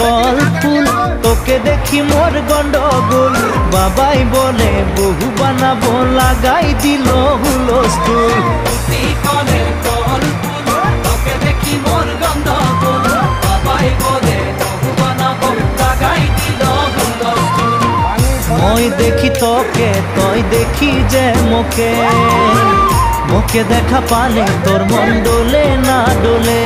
ফল ফুল তোকে দেখি মোর গন্ডগোল বাবাই বলে বহু বানাবো লাগাই দিল হুলস্থুল তোকে দেখি মোর গন্ডগোল বাবাই বলে বহু বানাবো লাগাই দিল হুলস্থুল মই দেখি তোকে তই দেখি যে মোকে মোকে দেখা পালে তোর মন ডোলে না ডোলে